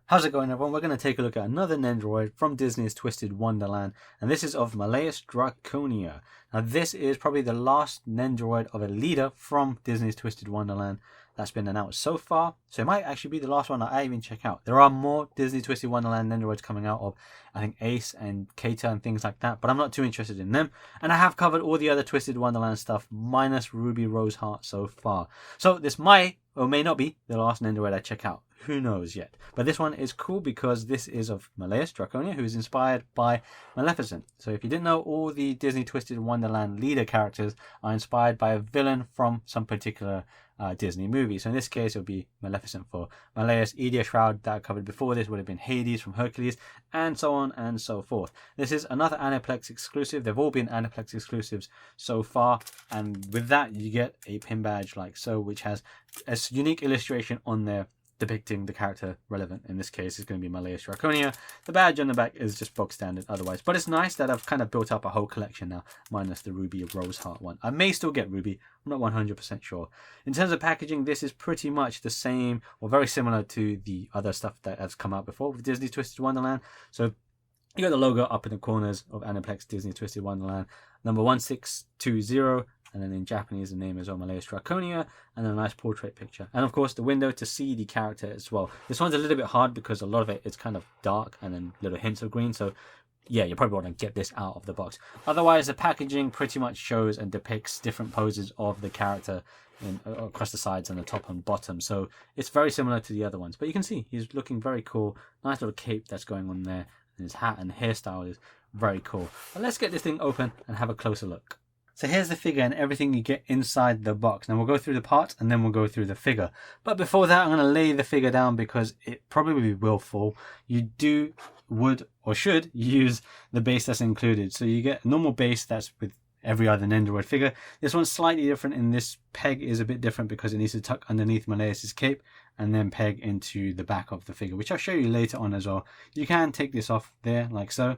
How's it going, everyone? We're going to take a look at another Nendoroid from Disney's Twisted-Wonderland, and this is of Malleus Draconia. Now this is probably the last Nendoroid of a leader from Disney's Twisted-Wonderland that's been announced so far, so it might actually be the last one that I even check out. There are more Disney Twisted-Wonderland Nendoroids coming out of, I think, Ace and Keita and things like that, but I'm not too interested in them, and I have covered all the other Twisted-Wonderland stuff minus Ruby Rose Heart so far. So this might or may not be the last Nendoroid I check out. Who knows yet? But this one is cool because this is of Malleus Draconia, who is inspired by Maleficent. So if you didn't know, all the Disney Twisted Wonderland leader characters are inspired by a villain from some particular Disney movie. So in this case, it would be Maleficent for Malleus. Edea Shroud that I covered before this would have been Hades from Hercules, and so on and so forth. This is another Aniplex exclusive. They've all been Aniplex exclusives so far, and with that you get a pin badge like so, which has a unique illustration on there depicting the character relevant. In this case, it's going to be Malleus Draconia. The badge on the back is just box standard otherwise, but it's nice that I've kind of built up a whole collection now, minus the Ruby Rose Heart one. I may still get Ruby, I'm not 100% sure. In terms of packaging, this is pretty much the same or very similar to the other stuff that has come out before with Disney Twisted Wonderland. So you got the logo up in the corners of Aniplex Disney Twisted Wonderland, number 1620, and then in Japanese the name is Malleus Draconia, and then a nice portrait picture, and of course the window to see the character as well. This one's a little bit hard because a lot of it is kind of dark and then little hints of green, so yeah, you probably want to get this out of the box. Otherwise, the packaging pretty much shows and depicts different poses of the character across the sides and the top and bottom, so it's very similar to the other ones, but you can see he's looking very cool. Nice little cape that's going on there, and his hat and hairstyle is very cool. But let's get this thing open and have a closer look. So here's the figure and everything you get inside the box. Now we'll go through the parts and then we'll go through the figure. But before that, I'm going to lay the figure down because it probably will fall. You would or should use the base that's included. So you get a normal base that's with every other Nendoroid figure. This one's slightly different, and this peg is a bit different because it needs to tuck underneath Malleus's cape and then peg into the back of the figure, which I'll show you later on as well. You can take this off there like so.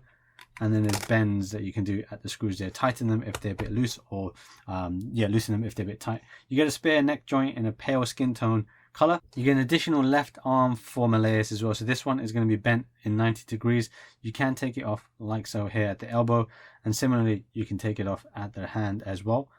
And then there's bends that you can do at the screws there. Tighten them if they're a bit loose, or loosen them if they're a bit tight. You get a spare neck joint in a pale skin tone color. You get an additional left arm for Malleus as well. So this one is going to be bent in 90 degrees. You can take it off like so here at the elbow. And similarly, you can take it off at the hand as well,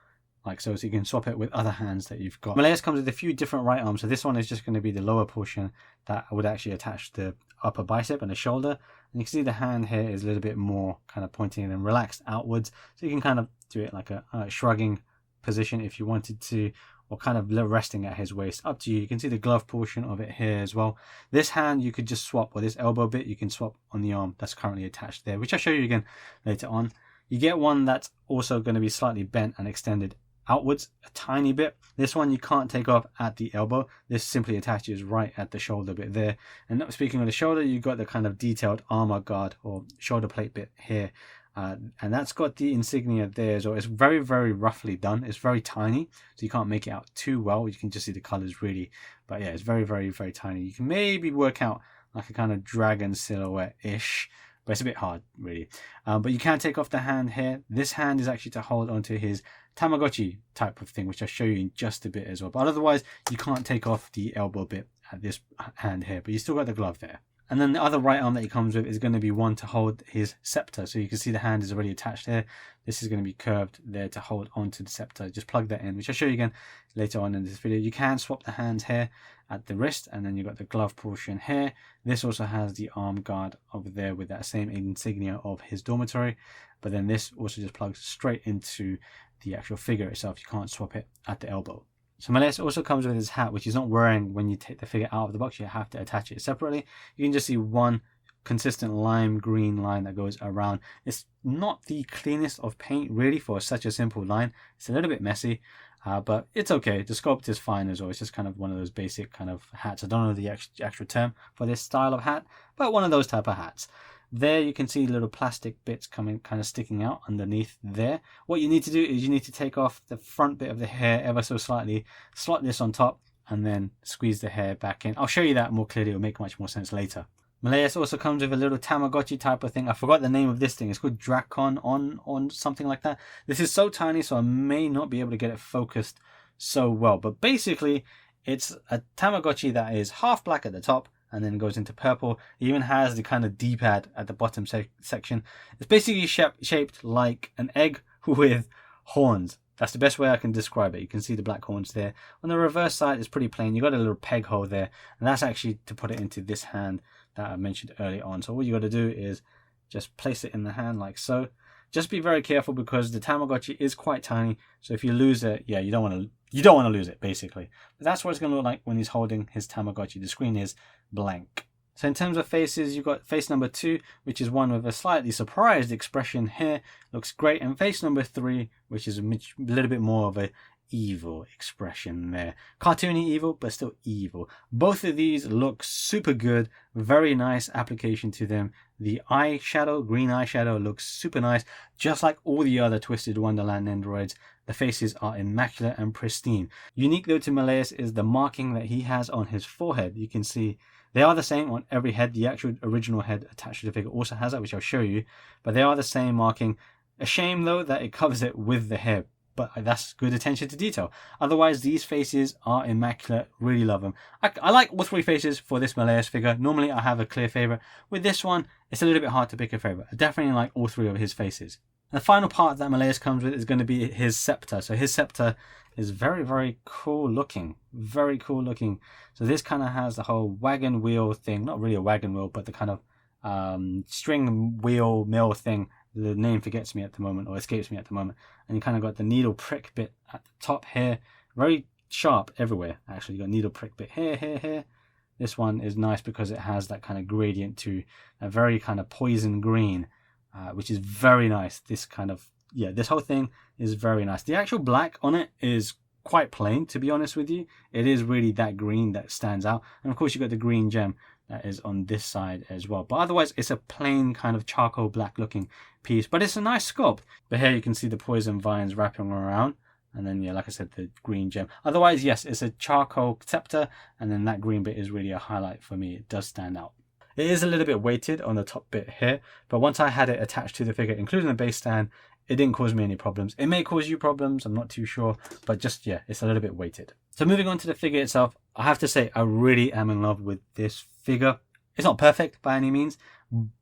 like so. So you can swap it with other hands that you've got. Malleus comes with a few different right arms. So this one is just going to be the lower portion that would actually attach the upper bicep and the shoulder. And you can see the hand here is a little bit more kind of pointing and relaxed outwards. So you can kind of do it like a shrugging position if you wanted to, or kind of resting at his waist. Up to you. You can see the glove portion of it here as well. This hand you could just swap, or this elbow bit you can swap on the arm that's currently attached there, which I'll show you again later on. You get one that's also going to be slightly bent and extended outwards a tiny bit. This one you can't take off at the elbow. This simply attaches right at the shoulder bit there. And speaking of the shoulder, you've got the kind of detailed armor guard or shoulder plate bit here, and that's got the insignia there as well. It's very, very roughly done. It's very tiny, so you can't make it out too well. You can just see the colors really, but yeah, it's very, very, very tiny. You can maybe work out like a kind of dragon silhouette ish, but it's a bit hard really. But you can take off the hand here. This hand is actually to hold onto his Tamagotchi type of thing, which I'll show you in just a bit as well. But otherwise, you can't take off the elbow bit at this hand here, but you still got the glove there. And then the other right arm that he comes with is going to be one to hold his scepter. So you can see the hand is already attached here. This is going to be curved there to hold onto the scepter. Just plug that in, which I'll show you again later on in this video. You can swap the hands here at the wrist, and then you've got the glove portion here. This also has the arm guard over there with that same insignia of his dormitory. But then this also just plugs straight into the actual figure itself. You can't swap it at the elbow. So Malleus also comes with his hat, which he's not wearing when you take the figure out of the box. You have to attach it separately. You can just see one consistent lime green line that goes around. It's not the cleanest of paint really for such a simple line. It's a little bit messy, but it's okay. The sculpt is fine as well. It's just kind of one of those basic kind of hats. I don't know the actual term for this style of hat, but one of those type of hats. There you can see little plastic bits coming, kind of sticking out underneath there. What you need to do is you need to take off the front bit of the hair ever so slightly, slot this on top, and then squeeze the hair back in. I'll show you that more clearly. It'll make much more sense later. Malleus also comes with a little Tamagotchi type of thing. I forgot the name of this thing. It's called Dracon on something like that. This is so tiny, so I may not be able to get it focused so well. But basically, it's a Tamagotchi that is half black at the top and then goes into purple. It even has the kind of D-pad at the bottom section. It's basically shaped like an egg with horns. That's the best way I can describe it. You can see the black horns there. On the reverse side, it's pretty plain. You got a little peg hole there, and that's actually to put it into this hand that I mentioned earlier on. So all you got to do is just place it in the hand like so. Just be very careful because the Tamagotchi is quite tiny. So if you lose it, yeah, you don't want to lose it basically. But that's what it's going to look like when he's holding his Tamagotchi. The screen is blank. So in terms of faces, you've got face number 2, which is one with a slightly surprised expression here. Looks great. And face number 3, which is a little bit more of a evil expression there. Cartoony evil, but still evil. Both of these look super good. Very nice application to them. The eyeshadow, green eyeshadow, looks super nice. Just like all the other Twisted Wonderland Nendoroids, the faces are immaculate and pristine. Unique though to Malleus is the marking that he has on his forehead. You can see they are the same on every head. The actual original head attached to the figure also has that, which I'll show you. But they are the same marking. A shame though that it covers it with the hair. But that's good attention to detail. Otherwise, these faces are immaculate. Really love them. I like all 3 faces for this Malleus figure. Normally, I have a clear favorite. With this one, it's a little bit hard to pick a favorite. I definitely like all 3 of his faces. The final part that Malleus comes with is going to be his scepter. So his scepter is very, very cool looking. Very cool looking. So this kind of has the whole wagon wheel thing. Not really a wagon wheel, but the kind of string wheel mill thing. The name forgets me at the moment, or escapes me at the moment. And you kind of got the needle prick bit at the top here. Very sharp everywhere, actually. You got needle prick bit here, here, here. This one is nice because it has that kind of gradient to a very kind of poison green, which is very nice. This kind of, yeah, this whole thing is very nice. The actual black on it is quite plain, to be honest with you. It is really that green that stands out. And of course, you got the green gem that is on this side as well. But otherwise, it's a plain kind of charcoal black looking piece. But it's a nice sculpt. But here you can see the poison vines wrapping around. And then, yeah, like I said, the green gem. Otherwise, yes, it's a charcoal scepter. And then that green bit is really a highlight for me. It does stand out. It is a little bit weighted on the top bit here. But once I had it attached to the figure, including the base stand, it didn't cause me any problems. It may cause you problems, I'm not too sure, but just, yeah, it's a little bit weighted. So moving on to the figure itself, I have to say I really am in love with this figure. It's not perfect by any means,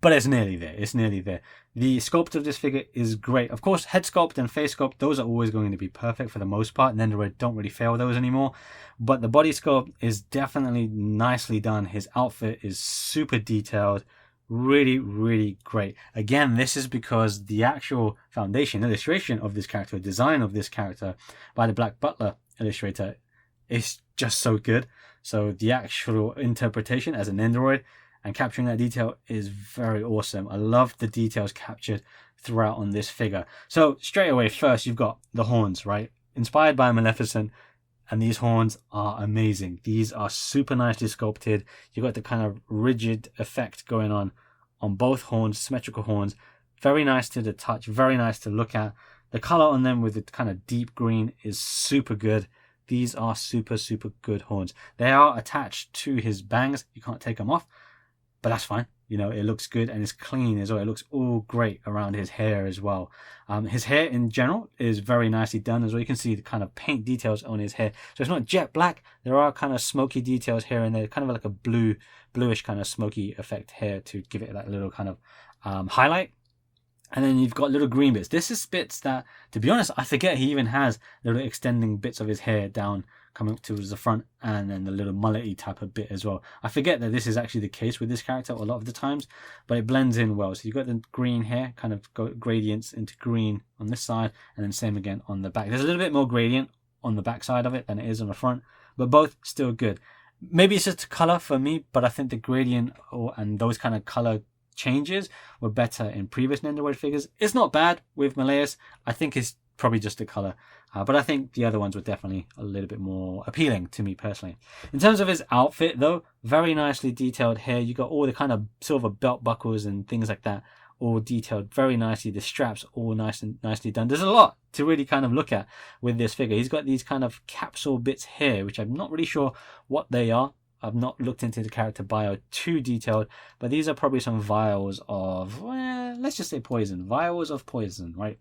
but it's nearly there. It's nearly there. The sculpt of this figure is great. Of course, head sculpt and face sculpt, those are always going to be perfect for the most part. Nendoroid don't really fail those anymore. But the body sculpt is definitely nicely done. His outfit is super detailed. Really, really great. Again, this is because the actual foundation illustration of this character, design of this character by the Black Butler illustrator is just so good. So the actual interpretation as a Nendoroid and capturing that detail is very awesome. I love the details captured throughout on this figure. So straight away, first you've got the horns, right? Inspired by Maleficent. And these horns are amazing. These are super nicely sculpted. You've got the kind of rigid effect going on both horns, symmetrical horns. Very nice to the touch, very nice to look at. The color on them with the kind of deep green is super good. These are super, super good horns. They are attached to his bangs. You can't take them off, but that's fine. You know, it looks good and it's clean as well. It looks all great around his hair as well. His hair in general is very nicely done as well. You can see the kind of paint details on his hair. So it's not jet black. There are kind of smoky details here and there, kind of like a bluish kind of smoky effect here to give it that little kind of highlight. And then you've got little green bits. This is bits that, to be honest, I forget he even has little extending bits of his hair down coming towards the front, and then the little mullet-y type of bit as well. I forget that this is actually the case with this character a lot of the times, but it blends in well. So you've got the green here, kind of gradients into green on this side, and then same again on the back. There's a little bit more gradient on the back side of it than it is on the front, but both still good. Maybe it's just color for me, but I think the gradient and those kind of color changes were better in previous Nendoroid figures. It's not bad with Malleus. I think it's probably just the color, but I think the other ones were definitely a little bit more appealing to me personally. In terms of his outfit though, very nicely detailed hair. You got all the kind of silver belt buckles and things like that all detailed very nicely. The straps all nicely done. There's a lot to really kind of look at with this figure. He's got these kind of capsule bits here, which I'm not really sure what they are. I've not looked into the character bio too detailed, but these are probably some vials of, well, let's just say poison. Vials of poison, right?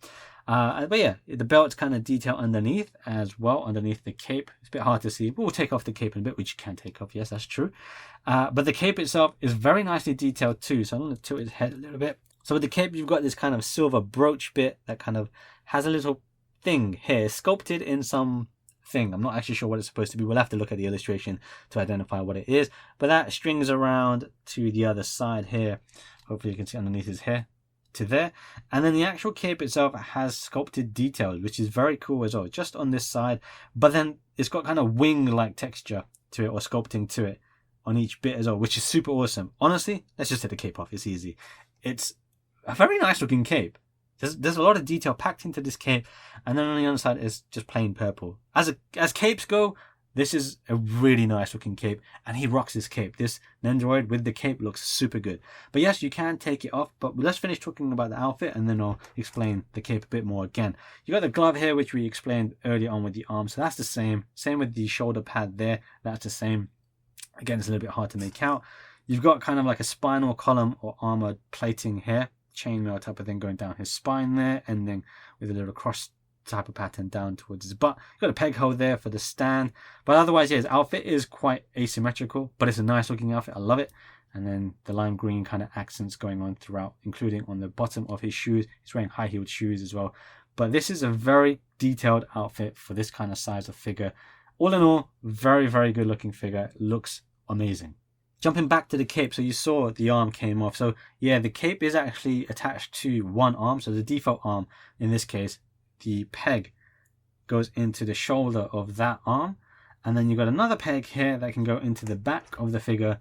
But yeah, the belt's kind of detailed underneath as well, underneath the cape. It's a bit hard to see. We'll take off the cape in a bit, which you can take off. Yes, that's true. But the cape itself is very nicely detailed too. So I'm going to tilt his head a little bit. So with the cape, you've got this kind of silver brooch bit that kind of has a little thing here, sculpted in some thing. I'm not actually sure what it's supposed to be. We'll have to look at the illustration to identify what it is. But that strings around to the other side here. Hopefully you can see underneath his hair to there. And then the actual cape itself has sculpted details, which is very cool as well, just on this side. But then it's got kind of wing-like texture to it, or sculpting to it on each bit as well, which is super awesome. Honestly, let's just take the cape off. It's easy. It's a very nice looking cape. There's a lot of detail packed into this cape, and then on the other side is just plain purple. As capes go, this is a really nice looking cape, and he rocks this cape. This Nendoroid with the cape looks super good. But yes, you can take it off, but let's finish talking about the outfit, and then I'll explain the cape a bit more again. You got the glove here, which we explained earlier on with the arm, so that's the same. Same with the shoulder pad there, that's the same. Again, it's a little bit hard to make out. You've got kind of like a spinal column or armor plating here, chainmail type of thing going down his spine there, ending with a little cross type of pattern down towards his butt. You've got a peg hole there for the stand, but otherwise, yeah, his outfit is quite asymmetrical, but it's a nice looking outfit. I love it. And then the lime green kind of accents going on throughout, including on the bottom of his shoes. He's wearing high-heeled shoes as well. But this is a very detailed outfit for this kind of size of figure. All in all, very, very good looking figure. Looks amazing. Jumping back to the cape, so you saw the arm came off. So yeah, the cape is actually attached to one arm. So the default arm, in this case, the peg goes into the shoulder of that arm. And then you've got another peg here that can go into the back of the figure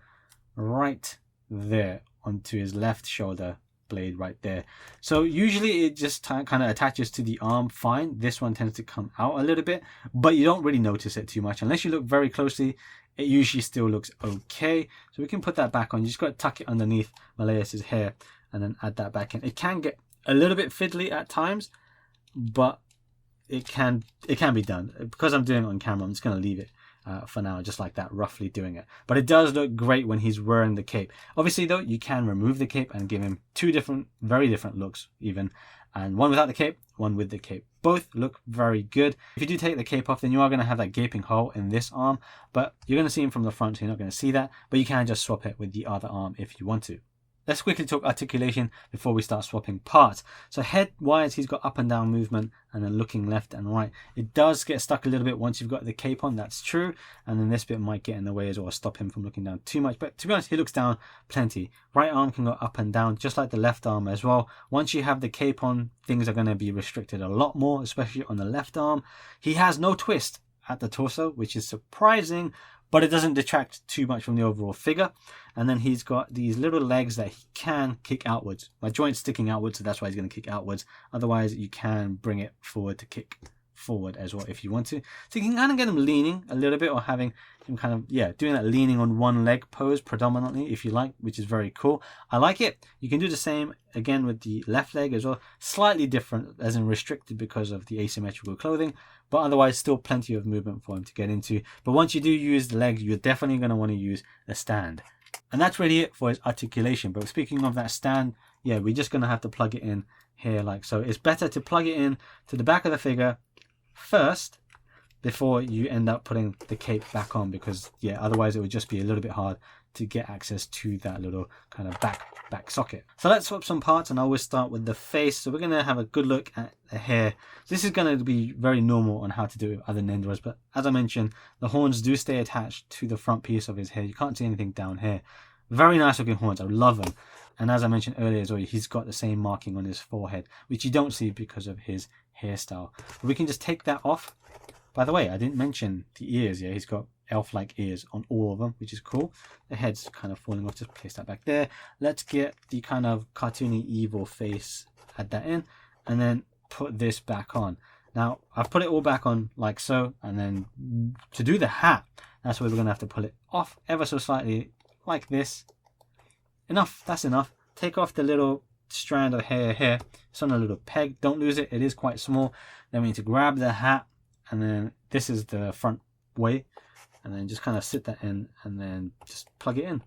right there onto his left shoulder blade right there. So usually it just kind of attaches to the arm fine. This one tends to come out a little bit, but you don't really notice it too much. Unless you look very closely, it usually still looks okay. So we can put that back on. You just got to tuck it underneath Malleus's hair and then add that back in. It can get a little bit fiddly at times, but it can be done. Because I'm doing it on camera, I'm just going to leave it for now, just like that, roughly doing it. But it does look great when he's wearing the cape. Obviously though, you can remove the cape and give him two very different looks even, and one without the cape, one with the cape. Both look very good. If you do take the cape off, then you are going to have that gaping hole in this arm, but you're going to see him from the front, so you're not going to see that, but you can just swap it with the other arm if you want to. Let's quickly talk articulation before we start swapping parts. So head-wise, he's got up and down movement and then looking left and right. It does get stuck a little bit once you've got the cape on, that's true. And then this bit might get in the way as well, stop him from looking down too much. But to be honest, he looks down plenty. Right arm can go up and down, just like the left arm as well. Once you have the cape on, things are going to be restricted a lot more, especially on the left arm. He has no twist at the torso, which is surprising, but it doesn't detract too much from the overall figure. And then he's got these little legs that he can kick outwards. My joint's sticking outwards, so that's why he's going to kick outwards. Otherwise, you can bring it forward to kick forward as well if you want to. So you can kind of get him leaning a little bit, or having him kind of, yeah, doing that leaning on one leg pose predominantly if you like, which is very cool. I like it. You can do the same again with the left leg as well. Slightly different, as in restricted because of the asymmetrical clothing, but otherwise still plenty of movement for him to get into. But once you do use the legs, you're definitely going to want to use a stand. And that's really it for his articulation. But speaking of that stand, yeah, we're just going to have to plug it in here like so. It's better to plug it in to the back of the figure first before you end up putting the cape back on, because yeah, otherwise it would just be a little bit hard to get access to that little kind of back socket. So let's swap some parts, and I always start with the face. So we're going to have a good look at the hair. This is going to be very normal on how to do it with other Nendoroids, but as I mentioned, the horns do stay attached to the front piece of his hair. You can't see anything down here. Very nice looking horns. I love them. And as I mentioned earlier as well, he's got the same marking on his forehead, which you don't see because of his hairstyle. But we can just take that off. By the way, I didn't mention the ears. Yeah, he's got elf-like ears on all of them, which is cool. The head's kind of falling off. Just place that back there. Let's get the kind of cartoony evil face, add that in, and then put this back on. Now, I've put it all back on like so, and then to do the hat, that's where we're going to have to pull it off ever so slightly, like this. Enough, that's enough. Take off the little strand of hair here. It's on a little peg. Don't lose it. It is quite small. Then we need to grab the hat, and then this is the front way, and then just kind of sit that in and then just plug it in.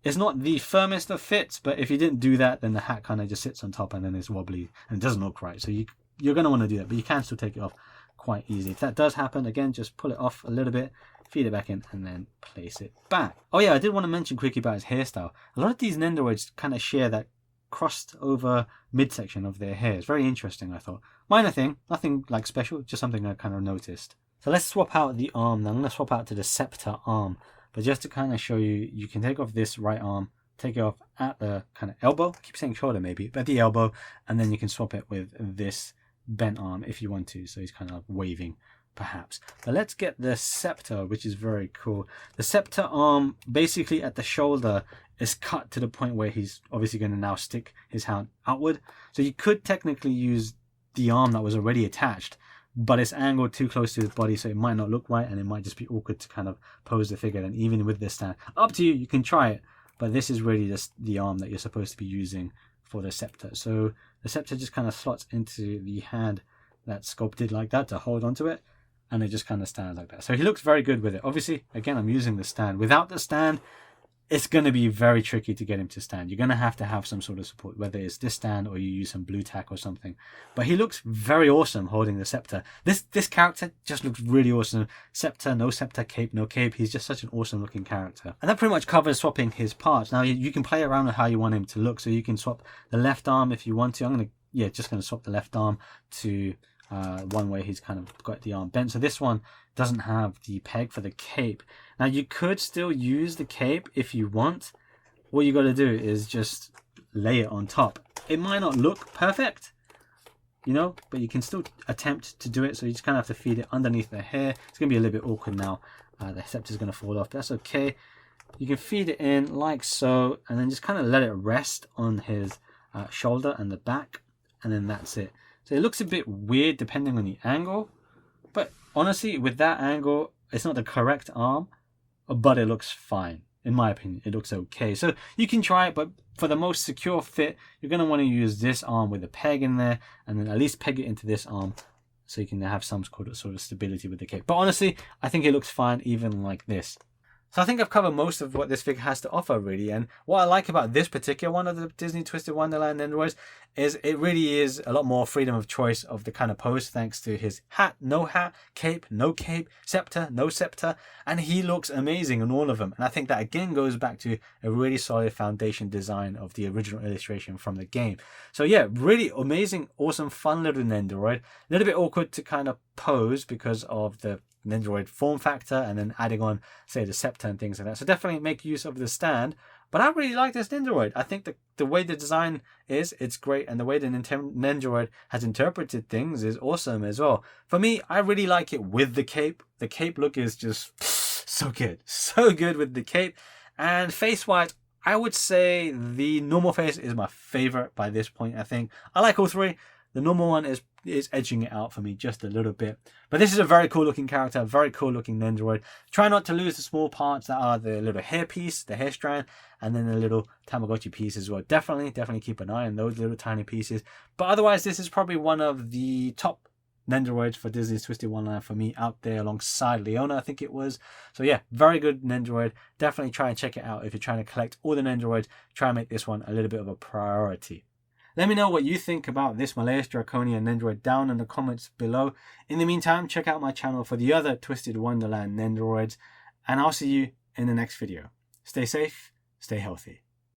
It's not the firmest of fits, but if you didn't do that, then the hat kind of just sits on top and then it's wobbly and it doesn't look right. So you you're going to want to do that, but you can still take it off quite easily. If that does happen, again, just pull it off a little bit, feed it back in, and then place it back. Oh yeah, I did want to mention quickly about his hairstyle. A lot of these Nendoroids kind of share that crossed over midsection of their hair. It's very interesting, I thought. Minor thing, nothing like special, just something I kind of noticed. So let's swap out the arm now. I'm going to swap out to the scepter arm. But just to kind of show you, you can take off this right arm, take it off at the kind of elbow. I keep saying shoulder maybe, but at the elbow. And then you can swap it with this bent arm if you want to. So he's kind of waving perhaps. But let's get the scepter, which is very cool. The scepter arm basically at the shoulder is cut to the point where he's obviously going to now stick his hand outward. So you could technically use the arm that was already attached, but it's angled too close to his body, so it might not look right, and it might just be awkward to kind of pose the figure. And even with this stand, up to you, you can try it, but this is really just the arm that you're supposed to be using for the scepter. So the scepter just kind of slots into the hand that's sculpted like that to hold onto it, and it just kind of stands like that. So he looks very good with it. Obviously, again, I'm using the stand. Without the stand, it's going to be very tricky to get him to stand. You're going to have some sort of support, whether it's this stand or you use some blue tack or something. But he looks very awesome holding the scepter. This character just looks really awesome. Scepter, no scepter, cape, no cape. He's just such an awesome looking character. And that pretty much covers swapping his parts. Now you can play around with how you want him to look. So you can swap the left arm if you want to. I'm going to, just going to swap the left arm to one way he's kind of got the arm bent. So this one doesn't have the peg for the cape. Now you could still use the cape if you want. What you got to do is just lay it on top. It might not look perfect, but you can still attempt to do it. So you just kind of have to feed it underneath the hair. It's going to be a little bit awkward now. The scepter is going to fall off. That's okay. You can feed it in like so, and then just kind of let it rest on his shoulder and the back, and then that's it. So it looks a bit weird depending on the angle, but honestly, with that angle, it's not the correct arm, but it looks fine. In my opinion, it looks okay. So you can try it, but for the most secure fit, you're going to want to use this arm with a peg in there, and then at least peg it into this arm so you can have some sort of stability with the cape. But honestly, I think it looks fine even like this. So I think I've covered most of what this figure has to offer, really. And what I like about this particular one of the Disney Twisted Wonderland Nendoroids is it really is a lot more freedom of choice of the kind of pose, thanks to his hat, no hat, cape, no cape, scepter, no scepter. And he looks amazing in all of them. And I think that again goes back to a really solid foundation design of the original illustration from the game. So yeah, really amazing, awesome, fun little Nendoroid. A little bit awkward to kind of pose because of the Nendoroid form factor, and then adding on, say, the scepter and things like that. So definitely make use of the stand. But I really like this Nendoroid. I think the way the design is, it's great. And the way the Nendoroid has interpreted things is awesome as well. For me, I really like it with the cape. The cape look is just so good. So good with the cape. And face-wise, I would say the normal face is my favorite by this point, I think. I like all three. The normal one is edging it out for me just a little bit. But this is a very cool looking character, very cool looking Nendoroid. Try not to lose the small parts that are the little hair piece, the hair strand, and then the little Tamagotchi piece as well. Definitely keep an eye on those little tiny pieces. But otherwise, this is probably one of the top Nendoroids for Disney's Twisted Wonderland for me out there, alongside Leona, I think it was. So yeah, very good Nendoroid. Definitely try and check it out if you're trying to collect all the Nendoroids. Try and make this one a little bit of a priority. Let me know what you think about this Malleus Draconia Nendoroid down in the comments below. In the meantime, check out my channel for the other Twisted Wonderland Nendoroids, and I'll see you in the next video. Stay safe, stay healthy.